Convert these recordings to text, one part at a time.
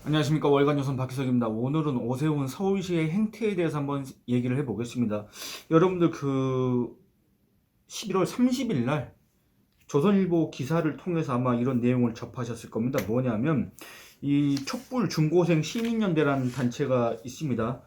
안녕하십니까. 월간조선 박희석입니다. 오늘은 오세훈 서울시의 행태에 대해서 한번 얘기를 해보겠습니다. 여러분들 11월 30일 날 조선일보 기사를 통해서 아마 이런 내용을 접하셨을 겁니다. 뭐냐면 이 촛불 중고생 시민연대라는 단체가 있습니다.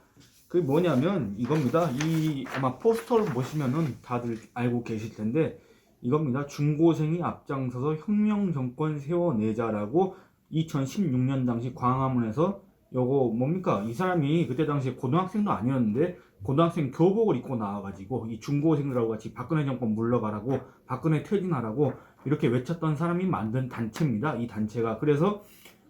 그게 뭐냐면 이겁니다. 이 아마 포스터를 보시면은 다들 알고 계실 텐데 이겁니다. 중고생이 앞장서서 혁명 정권 세워내자라고 2016년 당시 광화문에서 요거 뭡니까? 이 사람이 그때 당시에 고등학생도 아니었는데 고등학생 교복을 입고 나와가지고 이 중고생들하고 같이 박근혜 정권 물러가라고 박근혜 퇴진하라고 이렇게 외쳤던 사람이 만든 단체입니다. 이 단체가. 그래서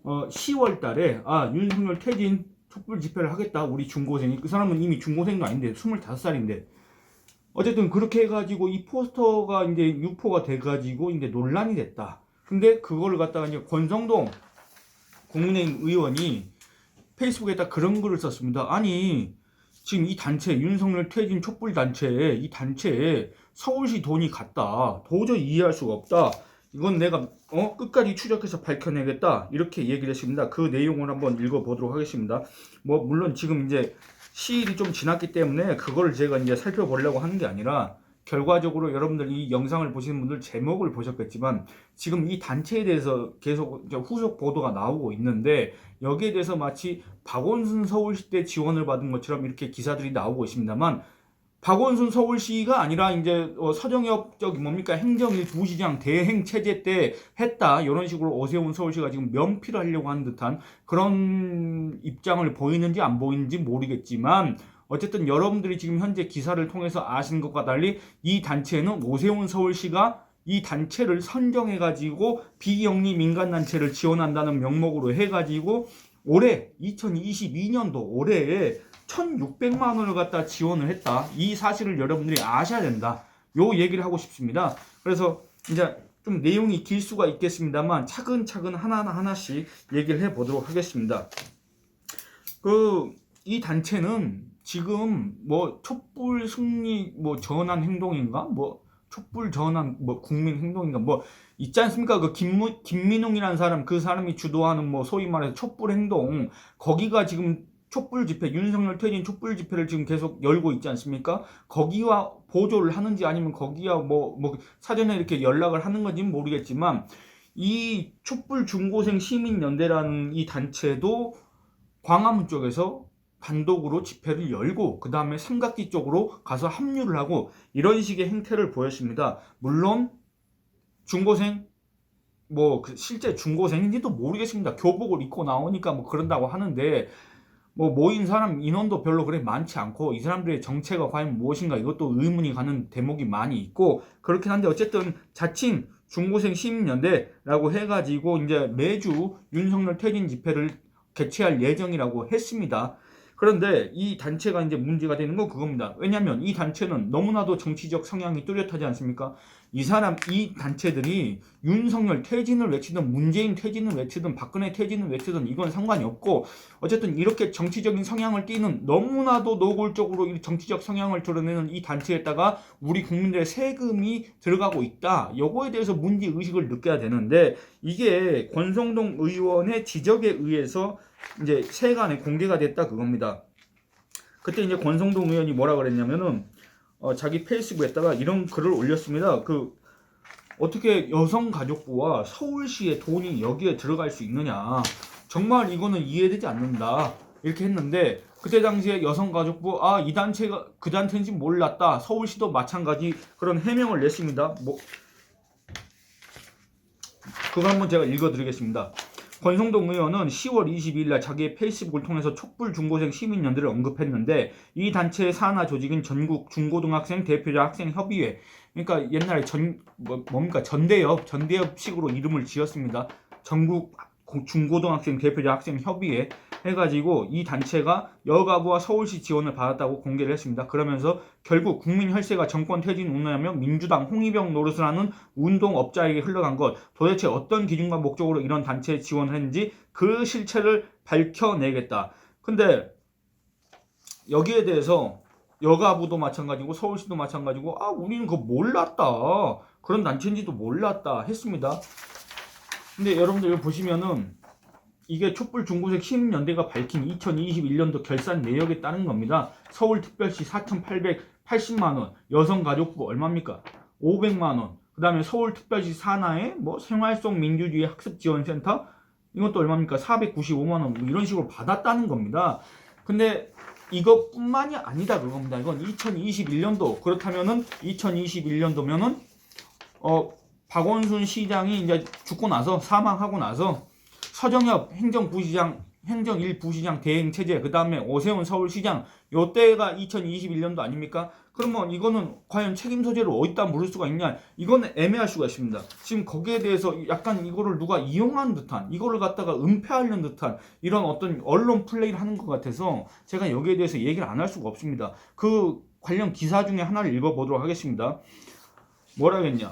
10월 달에 윤석열 퇴진 촛불 집회를 하겠다. 우리 중고생이. 그 사람은 이미 중고생도 아닌데 25살인데 어쨌든 그렇게 해가지고 이 포스터가 이제 유포가 돼가지고 이제 논란이 됐다. 근데 그걸 갖다가 이제 권성동 국민의힘 의원이 페이스북에다 그런 글을 썼습니다. 아니 지금 이 단체 윤석열 퇴진 촛불 단체에 이 단체에 서울시 돈이 갔다. 도저히 이해할 수가 없다. 이건 내가 끝까지 추적해서 밝혀내겠다. 이렇게 얘기를 했습니다. 그 내용을 한번 읽어보도록 하겠습니다. 뭐 물론 지금 이제 시일이 좀 지났기 때문에 그걸 제가 이제 살펴보려고 하는 게 아니라 결과적으로 여러분들 이 영상을 보시는 분들 제목을 보셨겠지만 지금 이 단체에 대해서 계속 후속 보도가 나오고 있는데 여기에 대해서 마치 박원순 서울시 때 지원을 받은 것처럼 이렇게 기사들이 나오고 있습니다만 박원순 서울시가 아니라 이제 서정엽 뭡니까 행정일 부시장 대행 체제 때 했다 이런 식으로 오세훈 서울시가 지금 면피를 하려고 하는 듯한 그런 입장을 보이는지 안 보이는지 모르겠지만 어쨌든 여러분들이 지금 현재 기사를 통해서 아시는 것과 달리 이 단체는 오세훈 서울시가 이 단체를 선정해가지고 비영리 민간단체를 지원한다는 명목으로 해가지고 올해 2022년도 올해에 1,600만 원을 갖다 지원을 했다. 이 사실을 여러분들이 아셔야 된다. 요 얘기를 하고 싶습니다. 그래서 이제 좀 내용이 길 수가 있겠습니다만 차근차근 하나씩 얘기를 해보도록 하겠습니다. 이 단체는 지금 뭐 촛불 승리 뭐 전환 행동인가 뭐 촛불 전환 뭐 국민 행동인가 뭐 있지 않습니까? 그 김민웅이라는 사람 그 사람이 주도하는 뭐 소위 말해서 촛불 행동 거기가 지금 촛불 집회 윤석열 퇴진 촛불 집회를 지금 계속 열고 있지 않습니까? 거기와 보조를 하는지 아니면 거기와 뭐 사전에 이렇게 연락을 하는 건지는 모르겠지만 이 촛불 중고생 시민연대라는 이 단체도 광화문 쪽에서 단독으로 집회를 열고 그 다음에 삼각지 쪽으로 가서 합류를 하고 이런 식의 행태를 보였습니다. 물론 중고생 실제 중고생인지도 모르겠습니다. 교복을 입고 나오니까 뭐 그런다고 하는데 뭐 모인 사람 인원도 별로 그래 많지 않고 이 사람들의 정체가 과연 무엇인가 이것도 의문이 가는 대목이 많이 있고 그렇긴 한데 어쨌든 자칭 중고생 시민연대라고 해가지고 이제 매주 윤석열 퇴진 집회를 개최할 예정이라고 했습니다. 그런데 이 단체가 이제 문제가 되는 건 그겁니다. 왜냐하면 이 단체는 너무나도 정치적 성향이 뚜렷하지 않습니까? 이 단체들이 윤석열 퇴진을 외치든 문재인 퇴진을 외치든 박근혜 퇴진을 외치든 이건 상관이 없고 어쨌든 이렇게 정치적인 성향을 띠는 너무나도 노골적으로 이 정치적 성향을 드러내는 이 단체에다가 우리 국민들의 세금이 들어가고 있다. 요거에 대해서 문제의식을 느껴야 되는데 이게 권성동 의원의 지적에 의해서 이제 세간에 공개가 됐다 그겁니다. 그때 이제 권성동 의원이 뭐라 그랬냐면은 자기 페이스북에다가 이런 글을 올렸습니다. 어떻게 여성가족부와 서울시의 돈이 여기에 들어갈 수 있느냐. 정말 이거는 이해되지 않는다. 이렇게 했는데 그때 당시에 여성가족부 이 단체가 그 단체인지 몰랐다. 서울시도 마찬가지 그런 해명을 냈습니다. 그거 한번 제가 읽어드리겠습니다. 권성동 의원은 10월 22일 날 자기의 페이스북을 통해서 촛불 중고생 시민연대를 언급했는데 이 단체의 산하 조직인 전국 중고등학생 대표자 학생협의회 그러니까 옛날에 전대협식으로 이름을 지었습니다. 전국 중고등학생 대표자 학생협의회 해가지고 이 단체가 여가부와 서울시 지원을 받았다고 공개를 했습니다. 그러면서 결국 국민혈세가 정권 퇴진 운운하며 민주당 홍위병 노릇을 하는 운동업자에게 흘러간 것 도대체 어떤 기준과 목적으로 이런 단체에 지원을 했는지 그 실체를 밝혀내겠다. 근데 여기에 대해서 여가부도 마찬가지고 서울시도 마찬가지고 우리는 그거 몰랐다. 그런 단체인지도 몰랐다 했습니다. 근데 여러분들 여기 보시면은 이게 촛불 중고생 시민연대가 밝힌 2021년도 결산 내역에 따른 겁니다. 서울특별시 4,880만원, 여성가족부 얼마입니까? 500만원. 그 다음에 서울특별시 산하의 뭐 생활 속 민주주의 학습지원센터 이것도 얼마입니까? 495만원 뭐 이런 식으로 받았다는 겁니다. 근데 이것뿐만이 아니다 그겁니다. 이건 2021년도 그렇다면은 2021년도면은 박원순 시장이 이제 죽고 나서 사망하고 나서 서정엽 행정부시장 행정 1부시장 대행 체제 그 다음에 오세훈 서울시장 요때가 2021년도 아닙니까? 그러면 이거는 과연 책임 소재를 어디다 물을 수가 있냐? 이거는 애매할 수가 있습니다. 지금 거기에 대해서 약간 이거를 누가 이용한 듯한 이거를 갖다가 은폐하려는 듯한 이런 어떤 언론 플레이를 하는 것 같아서 제가 여기에 대해서 얘기를 안 할 수가 없습니다. 그 관련 기사 중에 하나를 읽어보도록 하겠습니다. 뭐라 했냐?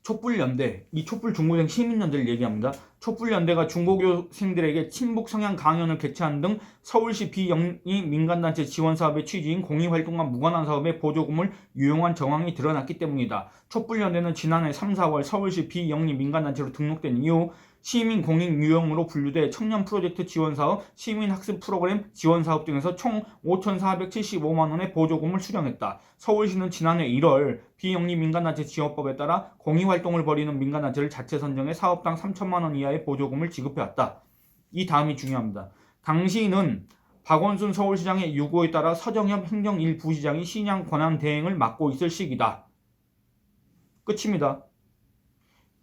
촛불연대, 이 촛불 중고생 시민연대를 얘기합니다. 촛불연대가 중고교생들에게 친북 성향 강연을 개최하는 등 서울시 비영리 민간단체 지원사업의 취지인 공익활동과 무관한 사업에 보조금을 유용한 정황이 드러났기 때문이다. 촛불연대는 지난해 3, 4월 서울시 비영리 민간단체로 등록된 이후 시민공익유형으로 분류돼 청년 프로젝트 지원사업, 시민학습 프로그램 지원사업 등에서 총 5,475만원의 보조금을 수령했다. 서울시는 지난해 1월 비영리 민간단체 지원법에 따라 공익활동을 벌이는 민간단체를 자체 선정해 사업당 3천만원 이하의 보조금을 지급해왔다. 이 다음이 중요합니다. 당시는 박원순 서울시장의 요구에 따라 서정엽 행정 1부시장이 시장 권한 대행을 맡고 있을 시기다. 끝입니다.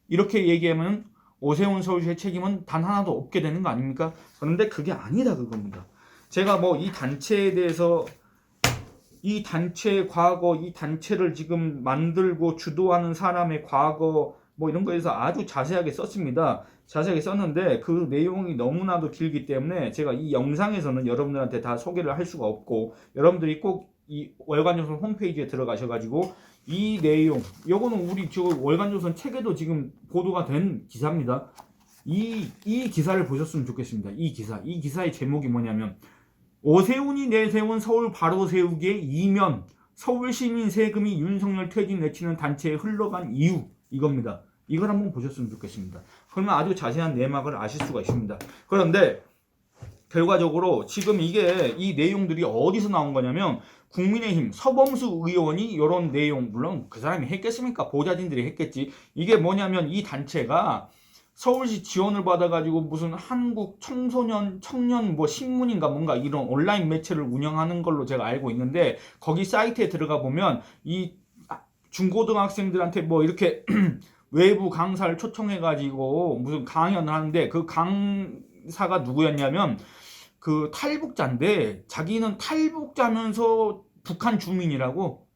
이렇게 얘기하면 오세훈 서울시의 책임은 단 하나도 없게 되는 거 아닙니까? 그런데 그게 아니다 그겁니다. 제가 뭐 이 단체에 대해서 이 단체의 과거, 이 단체를 지금 만들고 주도하는 사람의 과거 뭐 이런 거에서 아주 자세하게 썼습니다. 자세하게 썼는데 그 내용이 너무나도 길기 때문에 제가 이 영상에서는 여러분들한테 다 소개를 할 수가 없고 여러분들이 꼭 이 월간조선 홈페이지에 들어가셔가지고 이 내용, 요거는 우리 저 월간조선 책에도 지금 보도가 된 기사입니다. 이 기사를 보셨으면 좋겠습니다. 이 기사의 제목이 뭐냐면 오세훈이 내세운 서울 바로 세우기의 이면 서울시민 세금이 윤석열 퇴진 내치는 단체에 흘러간 이유 이겁니다. 이걸 한번 보셨으면 좋겠습니다. 그러면 아주 자세한 내막을 아실 수가 있습니다. 그런데 결과적으로 지금 이게 이 내용들이 어디서 나온 거냐면 국민의힘 서범수 의원이 이런 내용 물론 그 사람이 했겠습니까? 보좌진들이 했겠지. 이게 뭐냐면 이 단체가 서울시 지원을 받아가지고 무슨 한국 청년 뭐 신문인가 뭔가 이런 온라인 매체를 운영하는 걸로 제가 알고 있는데 거기 사이트에 들어가 보면 이 중고등학생들한테 뭐 이렇게 외부 강사를 초청해가지고 무슨 강연을 하는데 그 강사가 누구였냐면 그 탈북자인데 자기는 탈북자면서 북한 주민이라고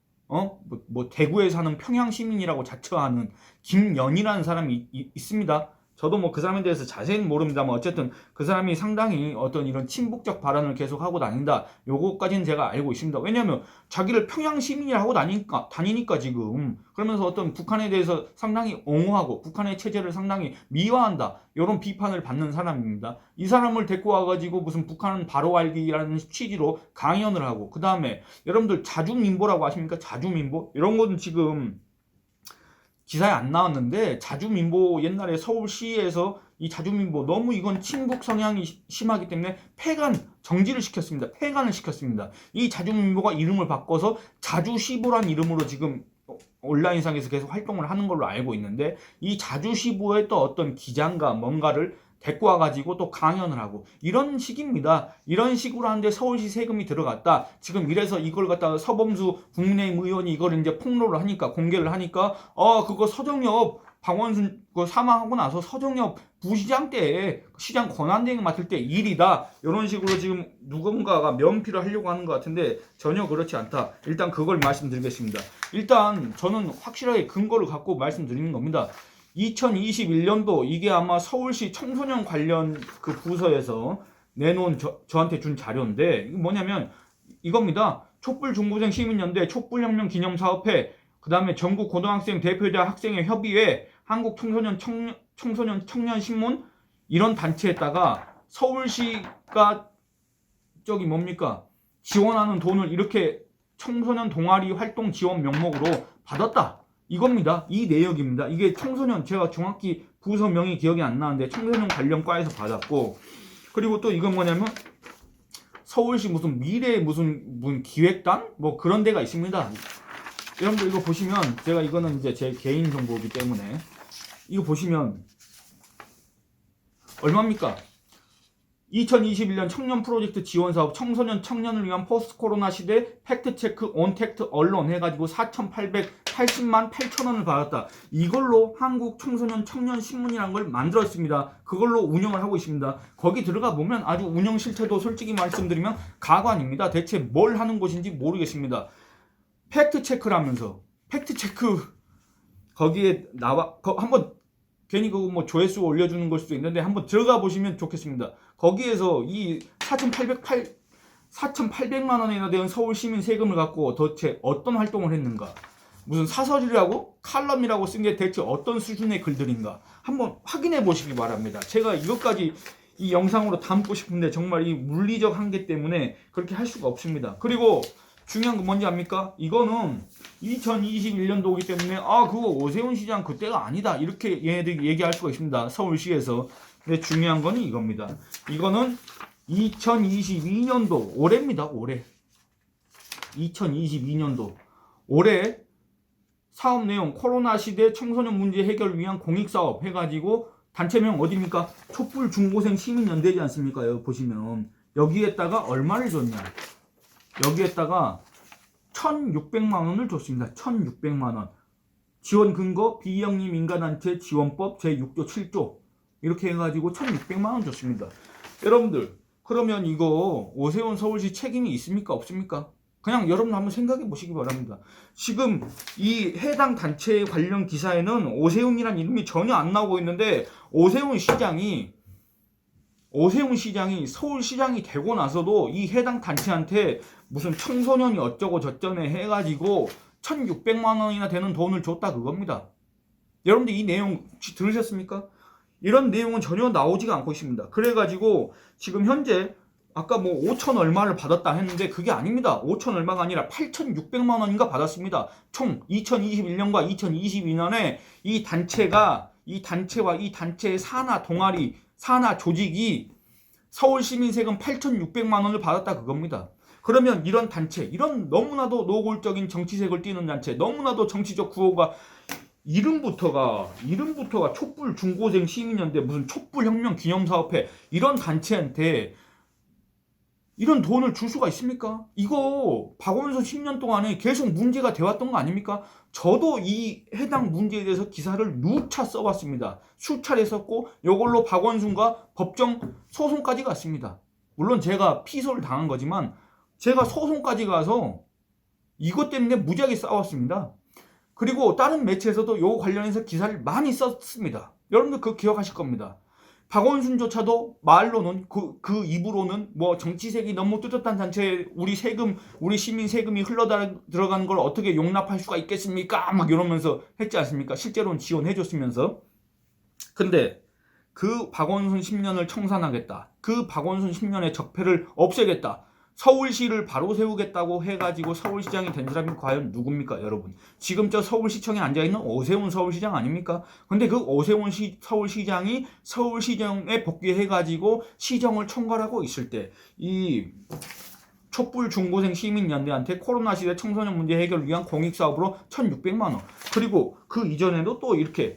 뭐 대구에 사는 평양 시민이라고 자처하는 김연이라는 사람이 있습니다. 저도 뭐 그 사람에 대해서 자세히는 모릅니다만 어쨌든 그 사람이 상당히 어떤 이런 친북적 발언을 계속 하고 다닌다. 요거까지는 제가 알고 있습니다. 왜냐하면 자기를 평양 시민이라고 다니니까 지금 그러면서 어떤 북한에 대해서 상당히 옹호하고 북한의 체제를 상당히 미화한다. 이런 비판을 받는 사람입니다. 이 사람을 데리고 와가지고 무슨 북한은 바로 알기라는 취지로 강연을 하고 그 다음에 여러분들 자주민보라고 아십니까? 자주민보? 이런 거는 지금 기사에 안 나왔는데 자주민보 옛날에 서울시에서 이 자주민보 너무 이건 친북 성향이 심하기 때문에 정지를 시켰습니다. 폐간을 시켰습니다. 이 자주민보가 이름을 바꿔서 자주시보란 이름으로 지금 온라인상에서 계속 활동을 하는 걸로 알고 있는데 이 자주시보의 또 어떤 기장과 뭔가를 데리고 와가지고 또 강연을 하고 이런 식입니다. 이런 식으로 하는데 서울시 세금이 들어갔다. 지금 이래서 이걸 갖다가 서범수 국민의힘 의원이 이걸 이제 폭로를 하니까 공개를 하니까 그거 서정엽 박원순 그 사망하고 나서 서정엽 부시장 때 시장 권한대행 맡을 때 일이다. 이런 식으로 지금 누군가가 면피를 하려고 하는 것 같은데 전혀 그렇지 않다. 일단 그걸 말씀드리겠습니다. 일단 저는 확실하게 근거를 갖고 말씀드리는 겁니다. 2021년도 이게 아마 서울시 청소년 관련 그 부서에서 내놓은 저한테 준 자료인데 이게 뭐냐면 이겁니다. 촛불 중고생 시민연대 촛불혁명 기념사업회 그 다음에 전국 고등학생 대표자 학생회 협의회 한국 청소년 신문 이런 단체에다가 서울시가 저기 뭡니까 지원하는 돈을 이렇게 청소년 동아리 활동 지원 명목으로 받았다. 이겁니다. 이 내역입니다. 이게 청소년, 제가 정확히 부서명이 기억이 안 나는데 청소년 관련 과에서 받았고, 그리고 또 이건 뭐냐면 서울시 무슨 미래 무슨 기획단 뭐 그런 데가 있습니다. 여러분들 이거 보시면, 제가 이거는 이제 제 개인 정보이기 때문에 이거 보시면 얼마입니까? 2021년 청년 프로젝트 지원 사업 청년을 위한 포스트 코로나 시대 팩트체크 온택트 언론 해가지고 4,880만 8천원을 받았다. 이걸로 한국 청소년 청년 신문이라는 걸 만들었습니다. 그걸로 운영을 하고 있습니다. 거기 들어가 보면 아주 운영 실태도 솔직히 말씀드리면 가관입니다. 대체 뭘 하는 곳인지 모르겠습니다. 팩트체크라면서 팩트체크 거기에 나와 한번 괜히 그거 뭐 조회수 올려주는 걸 수도 있는데 한번 들어가 보시면 좋겠습니다. 거기에서 이 4,800만 원이나 되는 서울 시민 세금을 갖고 도대체 어떤 활동을 했는가? 무슨 사설이라고 칼럼이라고 쓴 게 대체 어떤 수준의 글들인가? 한번 확인해 보시기 바랍니다. 제가 이것까지 이 영상으로 담고 싶은데 정말 이 물리적 한계 때문에 그렇게 할 수가 없습니다. 그리고 중요한 건 뭔지 압니까? 이거는 2021년도이기 때문에 그거 오세훈 시장 그때가 아니다 이렇게 얘네들이 얘기할 수가 있습니다. 서울시에서. 근데 중요한 건 이겁니다. 이거는 2022년도 올해입니다. 올해 2022년도 올해 사업 내용 코로나 시대 청소년 문제 해결 위한 공익사업 해가지고 단체명 어디입니까? 촛불 중고생 시민연대지 않습니까? 여기 보시면 여기에다가 얼마를 줬냐? 여기에다가 1,600만 원을 줬습니다. 1,600만 원. 지원 근거 비영리 민간단체 지원법 제6조 7조 이렇게 해가지고 1,600만 원 줬습니다. 여러분들 그러면 이거 오세훈 서울시 책임이 있습니까? 없습니까? 그냥 여러분 한번 생각해 보시기 바랍니다. 지금 이 해당 단체 관련 기사에는 오세훈이라는 이름이 전혀 안 나오고 있는데 오세훈 시장이 서울시장이 되고 나서도 이 해당 단체한테 무슨 청소년이 어쩌고 저쩌네 해가지고 1,600만 원이나 되는 돈을 줬다 그겁니다. 여러분들 이 내용 혹시 들으셨습니까? 이런 내용은 전혀 나오지가 않고 있습니다. 그래가지고 지금 현재 아까 뭐 5천 얼마를 받았다 했는데 그게 아닙니다. 5천 얼마가 아니라 8,600만 원인가 받았습니다. 총 2021년과 2022년에 이 단체와 이 단체의 산하 동아리 산하 조직이 서울시민 세금 8,600만 원을 받았다 그겁니다. 그러면 이런 단체, 이런 너무나도 노골적인 정치색을 띠는 단체, 너무나도 정치적 구호가 이름부터가 촛불 중고생 시민연대 무슨 촛불혁명 기념사업회 이런 단체한테 이런 돈을 줄 수가 있습니까? 이거 박원순 10년 동안에 계속 문제가 되었던 거 아닙니까? 저도 이 해당 문제에 대해서 기사를 누차 써봤습니다. 수차례 썼고 이걸로 박원순과 법정 소송까지 갔습니다. 물론 제가 피소를 당한 거지만 제가 소송까지 가서 이것 때문에 무지하게 싸웠습니다. 그리고 다른 매체에서도 이거 관련해서 기사를 많이 썼습니다. 여러분들 그거 기억하실 겁니다. 박원순조차도 말로는 그 입으로는 뭐 정치색이 너무 뚜렷한 단체에 우리 시민 세금이 흘러 들어가는 걸 어떻게 용납할 수가 있겠습니까? 막 이러면서 했지 않습니까? 실제로는 지원해줬으면서. 근데 그 박원순 10년을 청산하겠다. 그 박원순 10년의 적폐를 없애겠다. 서울시를 바로 세우겠다고 해가지고 서울시장이 된 사람이 과연 누굽니까, 여러분? 지금 저 서울시청에 앉아있는 오세훈 서울시장 아닙니까? 근데 그 오세훈 서울시장이 서울시정에 복귀해가지고 시정을 총괄하고 있을 때, 이 촛불 중고생 시민연대한테 코로나 시대 청소년 문제 해결을 위한 공익사업으로 1,600만 원. 그리고 그 이전에도 또 이렇게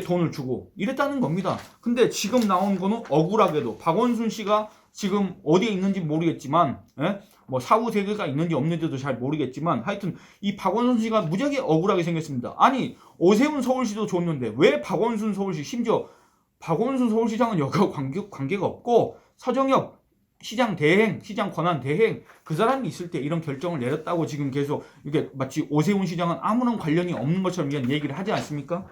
돈을 주고 이랬다는 겁니다. 근데 지금 나온 거는 억울하게도 박원순 씨가 지금 어디에 있는지 모르겠지만 뭐 사후 세계가 있는지 없는지도 잘 모르겠지만 하여튼 이 박원순 씨가 무지하게 억울하게 생겼습니다. 아니 오세훈 서울시도 줬는데 왜 박원순 서울시 심지어 박원순 서울시장은 여기와 관계가 없고 서정엽 시장 대행, 시장 권한 대행 그 사람이 있을 때 이런 결정을 내렸다고 지금 계속 이게 마치 오세훈 시장은 아무런 관련이 없는 것처럼 이런 얘기를 하지 않습니까?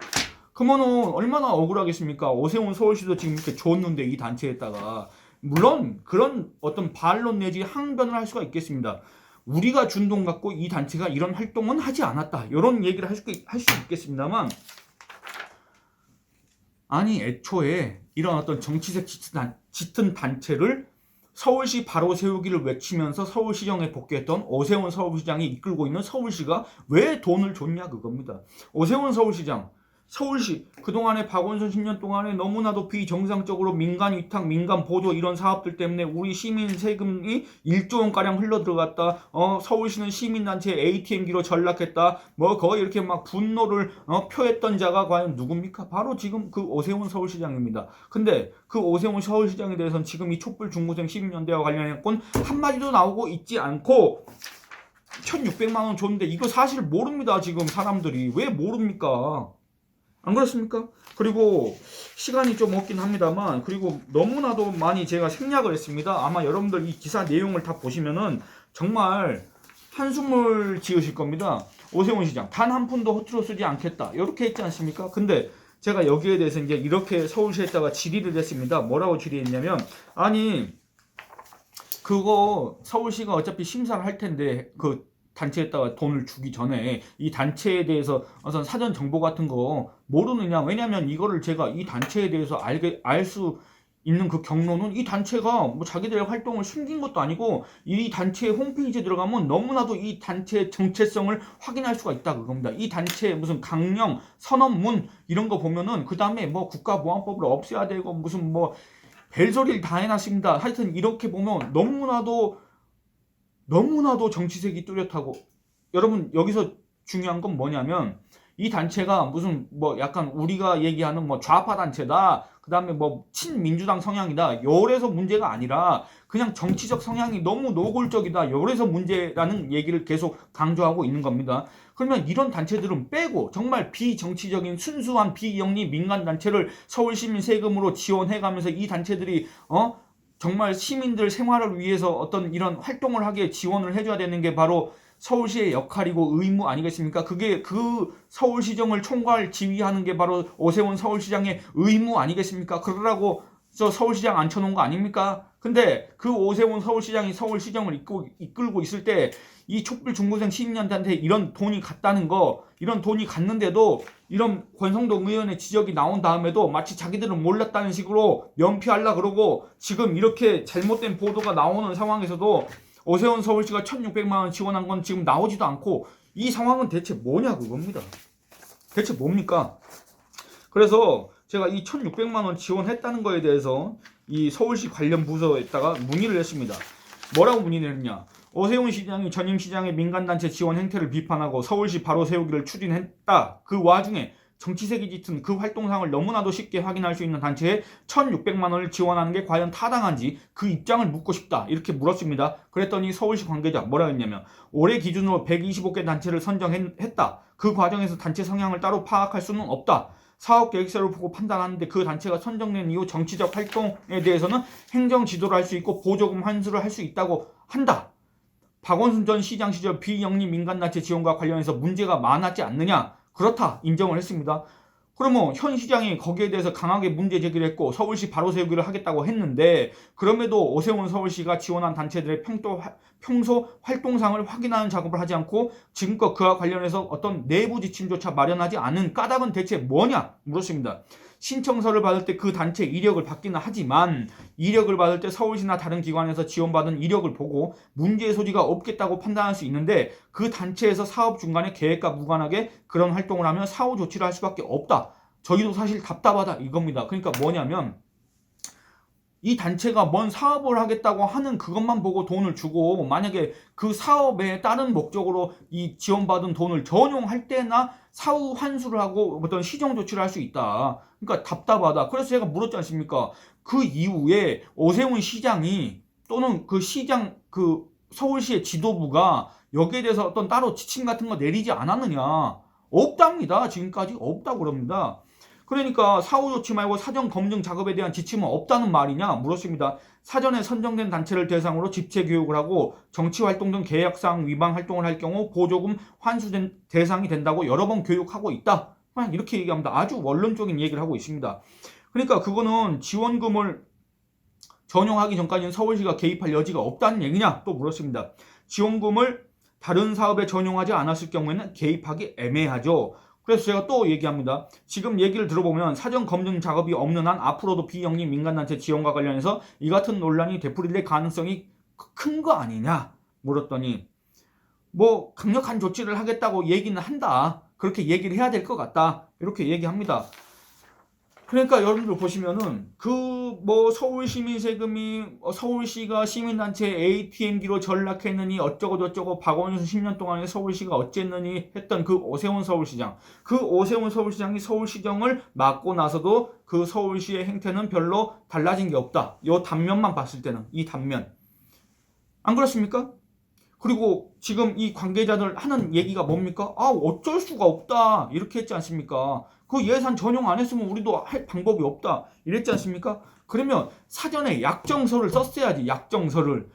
그러면은 얼마나 억울하겠습니까? 오세훈 서울시도 지금 이렇게 줬는데 이 단체에다가 물론 그런 어떤 반론 내지 항변을 할 수가 있겠습니다. 우리가 준 돈 갖고 이 단체가 이런 활동은 하지 않았다. 이런 얘기를 할 수 있겠습니다만 아니 애초에 이런 어떤 정치색 짙은 단체를 서울시 바로 세우기를 외치면서 서울시정에 복귀했던 오세훈 서울시장이 이끌고 있는 서울시가 왜 돈을 줬냐 그겁니다. 오세훈 서울시장, 서울시 그동안에 박원순 10년 동안에 너무나도 비정상적으로 민간 위탁, 민간 보조 이런 사업들 때문에 우리 시민 세금이 1조 원가량 흘러들어갔다. 서울시는 시민단체 ATM기로 전락했다. 뭐 거의 이렇게 막 분노를 표했던 자가 과연 누굽니까? 바로 지금 그 오세훈 서울시장입니다. 근데 그 오세훈 서울시장에 대해서는 지금 이 촛불 중고생 시민연대와 관련해 건 한마디도 나오고 있지 않고 1,600만 원 줬는데 이거 사실 모릅니다. 지금 사람들이. 왜 모릅니까? 안 그렇습니까? 그리고 시간이 좀 없긴 합니다만, 그리고 너무나도 많이 제가 생략을 했습니다. 아마 여러분들 이 기사 내용을 다 보시면은 정말 한숨을 지으실 겁니다. 오세훈 시장 단 한 푼도 허투루 쓰지 않겠다 이렇게 했지 않습니까? 근데 제가 여기에 대해서 이제 이렇게 서울시에다가 질의를 했습니다. 뭐라고 질의했냐면, 아니 그거 서울시가 어차피 심사를 할 텐데 그 단체에다가 돈을 주기 전에 이 단체에 대해서 어떤 사전 정보 같은 거 모르느냐? 왜냐면 이거를 제가 이 단체에 대해서 알 수 있는 그 경로는 이 단체가 뭐 자기들의 활동을 숨긴 것도 아니고 이 단체의 홈페이지에 들어가면 너무나도 이 단체의 정체성을 확인할 수가 있다 그겁니다. 이 단체의 무슨 강령, 선언문 이런 거 보면은 그 다음에 뭐 국가보안법을 없애야 되고 무슨 뭐 별소리를 다 해놨습니다. 하여튼 이렇게 보면 너무나도 정치색이 뚜렷하고, 여러분 여기서 중요한 건 뭐냐면 이 단체가 무슨 뭐 약간 우리가 얘기하는 뭐 좌파 단체다, 그 다음에 뭐 친민주당 성향이다 요래서 문제가 아니라 그냥 정치적 성향이 너무 노골적이다 요래서 문제라는 얘기를 계속 강조하고 있는 겁니다. 그러면 이런 단체들은 빼고 정말 비정치적인 순수한 비영리 민간단체를 서울시민 세금으로 지원해가면서 이 단체들이 정말 시민들 생활을 위해서 어떤 이런 활동을 하기에 지원을 해줘야 되는 게 바로 서울시의 역할이고 의무 아니겠습니까? 그게 그 서울시정을 총괄 지휘하는 게 바로 오세훈 서울시장의 의무 아니겠습니까? 그러라고 저 서울시장 앉혀놓은 거 아닙니까? 근데 그 오세훈 서울시장이 서울시정을 이끌고 있을 때 이 촛불 중고생 시민연대한테 이런 돈이 갔다는 거, 이런 돈이 갔는데도 이런 권성동 의원의 지적이 나온 다음에도 마치 자기들은 몰랐다는 식으로 면피하려 그러고 지금 이렇게 잘못된 보도가 나오는 상황에서도 오세훈 서울시가 1,600만 원 지원한 건 지금 나오지도 않고, 이 상황은 대체 뭐냐 그겁니다. 대체 뭡니까? 그래서 제가 이 1,600만 원 지원했다는 거에 대해서 이 서울시 관련 부서에다가 문의를 했습니다. 뭐라고 문의를 했냐? 오세훈 시장이 전임 시장의 민간단체 지원 행태를 비판하고 서울시 바로 세우기를 추진했다. 그 와중에 정치색이 짙은 그 활동상을 너무나도 쉽게 확인할 수 있는 단체에 1,600만 원을 지원하는 게 과연 타당한지 그 입장을 묻고 싶다. 이렇게 물었습니다. 그랬더니 서울시 관계자 뭐라 했냐면, 올해 기준으로 125개 단체를 선정했다. 그 과정에서 단체 성향을 따로 파악할 수는 없다. 사업 계획서를 보고 판단하는데 그 단체가 선정된 이후 정치적 활동에 대해서는 행정 지도를 할 수 있고 보조금 환수를 할 수 있다고 한다. 박원순 전 시장 시절 비영리 민간단체 지원과 관련해서 문제가 많았지 않느냐? 그렇다 인정을 했습니다. 그러면 현 시장이 거기에 대해서 강하게 문제 제기를 했고 서울시 바로 세우기를 하겠다고 했는데, 그럼에도 오세훈 서울시가 지원한 단체들의 평소 활동상을 확인하는 작업을 하지 않고 지금껏 그와 관련해서 어떤 내부 지침조차 마련하지 않은 까닭은 대체 뭐냐 물었습니다. 신청서를 받을 때 그 단체 이력을 받기는 하지만 이력을 받을 때 서울시나 다른 기관에서 지원받은 이력을 보고 문제의 소지가 없겠다고 판단할 수 있는데, 그 단체에서 사업 중간에 계획과 무관하게 그런 활동을 하면 사후 조치를 할 수밖에 없다. 저희도 사실 답답하다 이겁니다. 그러니까 뭐냐면 이 단체가 뭔 사업을 하겠다고 하는 그것만 보고 돈을 주고, 만약에 그 사업에 다른 목적으로 이 지원받은 돈을 전용할 때나 사후 환수를 하고 어떤 시정 조치를 할 수 있다. 그러니까 답답하다. 그래서 제가 물었지 않습니까? 그 이후에 오세훈 시장이 또는 그 시장 그 서울시의 지도부가 여기에 대해서 어떤 따로 지침 같은 거 내리지 않았느냐? 없답니다. 지금까지 없다고 그럽니다. 그러니까 사후 조치 말고 사전 검증 작업에 대한 지침은 없다는 말이냐 물었습니다. 사전에 선정된 단체를 대상으로 집체 교육을 하고 정치활동 등 계약사항 위반 활동을 할 경우 보조금 환수된 대상이 된다고 여러 번 교육하고 있다. 그냥 이렇게 얘기합니다. 아주 원론적인 얘기를 하고 있습니다. 그러니까 그거는 지원금을 전용하기 전까지는 서울시가 개입할 여지가 없다는 얘기냐 또 물었습니다. 지원금을 다른 사업에 전용하지 않았을 경우에는 개입하기 애매하죠. 그래서 제가 또 얘기합니다. 지금 얘기를 들어보면 사전 검증 작업이 없는 한 앞으로도 비영리 민간단체 지원과 관련해서 이 같은 논란이 되풀이될 가능성이 큰 거 아니냐 물었더니 뭐 강력한 조치를 하겠다고 얘기는 한다. 그렇게 얘기를 해야 될 것 같다. 이렇게 얘기합니다. 그러니까 여러분들 보시면은 그 뭐 서울시민 세금이 서울시가 시민단체 ATM기로 전락했느니 어쩌고 저쩌고 박원순 10년 동안에 서울시가 어쨌느니 했던 그 오세훈 서울시장, 그 오세훈 서울시장이 서울시정을 맡고 나서도 그 서울시의 행태는 별로 달라진 게 없다. 이 단면만 봤을 때는 이 단면 안 그렇습니까? 그리고 지금 이 관계자들 하는 얘기가 뭡니까? 아, 어쩔 수가 없다. 이렇게 했지 않습니까? 그 예산 전용 안 했으면 우리도 할 방법이 없다. 이랬지 않습니까? 그러면 사전에 약정서를 썼어야지. 약정서를.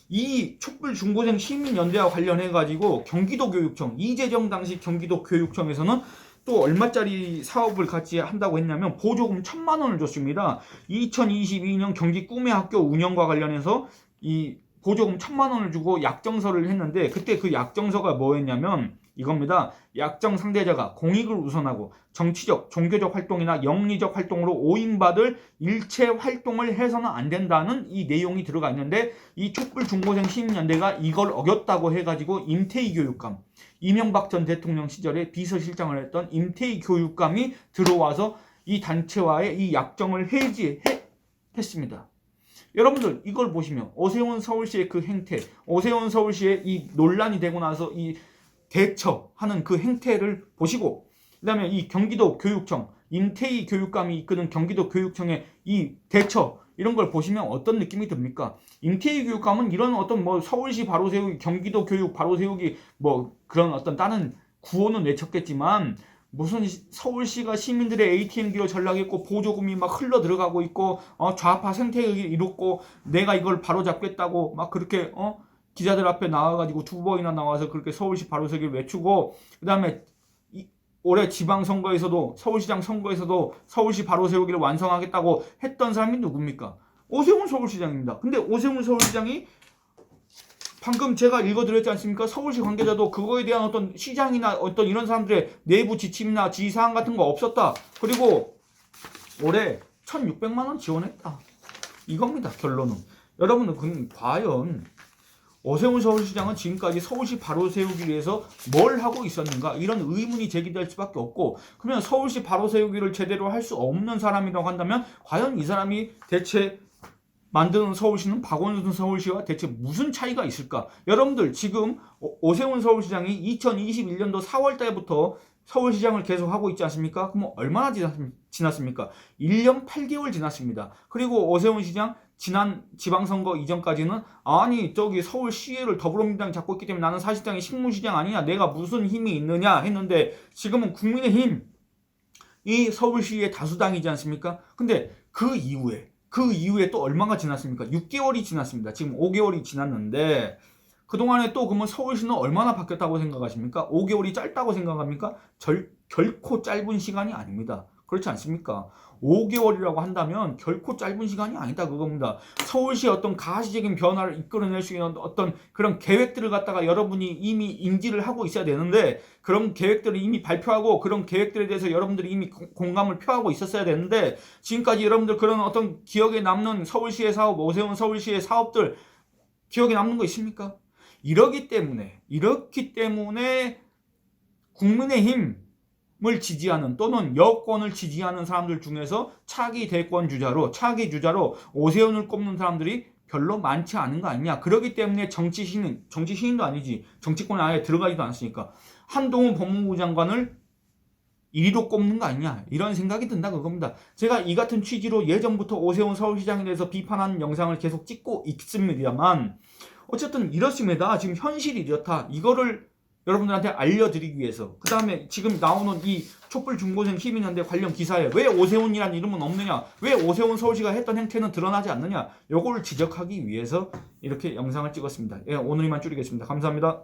이 촛불 중고생 시민연대와 관련해가지고 경기도교육청, 이재정 당시 경기도교육청에서는 또 얼마짜리 사업을 같이 한다고 했냐면 보조금 1,000만 원을 줬습니다. 2022년 경기 꿈의 학교 운영과 관련해서 이 보조금 1,000만 원을 주고 약정서를 했는데 그때 그 약정서가 뭐였냐면 이겁니다. 약정 상대자가 공익을 우선하고 정치적, 종교적 활동이나 영리적 활동으로 오인받을 일체 활동을 해서는 안 된다는 이 내용이 들어가 있는데 이 촛불 중고생 시민연대가 이걸 어겼다고 해가지고 임태희 교육감, 이명박 전 대통령 시절에 비서실장을 했던 임태희 교육감이 들어와서 이 단체와의 이 약정을 해지했습니다. 여러분들 이걸 보시면 오세훈 서울시의 그 행태, 오세훈 서울시의 이 논란이 되고 나서 이 대처하는 그 행태를 보시고 그다음에 이 경기도 교육청, 임태희 교육감이 이끄는 경기도 교육청의 이 대처 이런 걸 보시면 어떤 느낌이 듭니까? 임태희 교육감은 이런 어떤 뭐 서울시 바로 세우기, 경기도 교육 바로 세우기 뭐 그런 어떤 다른 구호는 외쳤겠지만 무슨 서울시가 시민들의 ATM기로 전락했고 보조금이 막 흘러 들어가고 있고 좌파 생태계를 이뤘고 내가 이걸 바로잡겠다고 막 그렇게 기자들 앞에 나와가지고 2번이나 나와서 그렇게 서울시 바로서기를 외치고 그다음에 올해 지방선거에서도 서울시장 선거에서도 서울시 바로세우기를 완성하겠다고 했던 사람이 누굽니까? 오세훈 서울시장입니다. 근데 오세훈 서울시장이 방금 제가 읽어드렸지 않습니까? 서울시 관계자도 그거에 대한 어떤 시장이나 어떤 이런 사람들의 내부 지침이나 지시사항 같은 거 없었다. 그리고 올해 1,600만 원 지원했다. 이겁니다. 결론은. 여러분은 과연 오세훈 서울시장은 지금까지 서울시 바로 세우기 위해서 뭘 하고 있었는가? 이런 의문이 제기될 수밖에 없고 그러면 서울시 바로 세우기를 제대로 할 수 없는 사람이라고 한다면 과연 이 사람이 대체 만드는 서울시는 박원순 서울시와 대체 무슨 차이가 있을까? 여러분들 지금 오세훈 서울시장이 2021년도 4월 달부터 서울시장을 계속 하고 있지 않습니까? 그럼 얼마나 지났습니까? 1년 8개월 지났습니다. 그리고 오세훈 시장 지난 지방선거 이전까지는 아니 저기 서울시의회를 더불어민주당이 잡고 있기 때문에 나는 사실상의 식무시장 아니냐 내가 무슨 힘이 있느냐 했는데 지금은 국민의힘 이 서울시의 다수당이지 않습니까? 근데 그 이후에 또 얼마가 지났습니까? 6개월이 지났습니다. 지금 5개월이 지났는데 그동안에 또 그러면 서울시는 얼마나 바뀌었다고 생각하십니까? 5개월이 짧다고 생각합니까? 결코 짧은 시간이 아닙니다. 그렇지 않습니까? 5개월이라고 한다면 결코 짧은 시간이 아니다 그겁니다. 서울시의 어떤 가시적인 변화를 이끌어낼 수 있는 어떤 그런 계획들을 갖다가 여러분이 이미 인지를 하고 있어야 되는데 그런 계획들을 이미 발표하고 그런 계획들에 대해서 여러분들이 이미 공감을 표하고 있었어야 되는데 지금까지 여러분들 그런 어떤 기억에 남는 서울시의 사업, 오세훈 서울시의 사업들 기억에 남는 거 있습니까? 이렇기 때문에 국민의힘 을 지지하는 또는 여권을 지지하는 사람들 중에서 차기 대권 주자로 오세훈을 꼽는 사람들이 별로 많지 않은 거 아니냐. 그렇기 때문에 정치 신인도 아니지 정치권에 아예 들어가지도 않았으니까 한동훈 법무부 장관을 1위로 꼽는 거 아니냐 이런 생각이 든다 그겁니다. 제가 이 같은 취지로 예전부터 오세훈 서울시장에 대해서 비판하는 영상을 계속 찍고 있습니다만 어쨌든 이렇습니다. 지금 현실이 이렇다. 이거를 여러분들한테 알려드리기 위해서 그 다음에 지금 나오는 이 촛불 중고생 시민연대 관련 기사에 왜 오세훈이라는 이름은 없느냐 왜 오세훈 서울시가 했던 행태는 드러나지 않느냐 요거를 지적하기 위해서 이렇게 영상을 찍었습니다. 오늘 이만 줄이겠습니다. 감사합니다.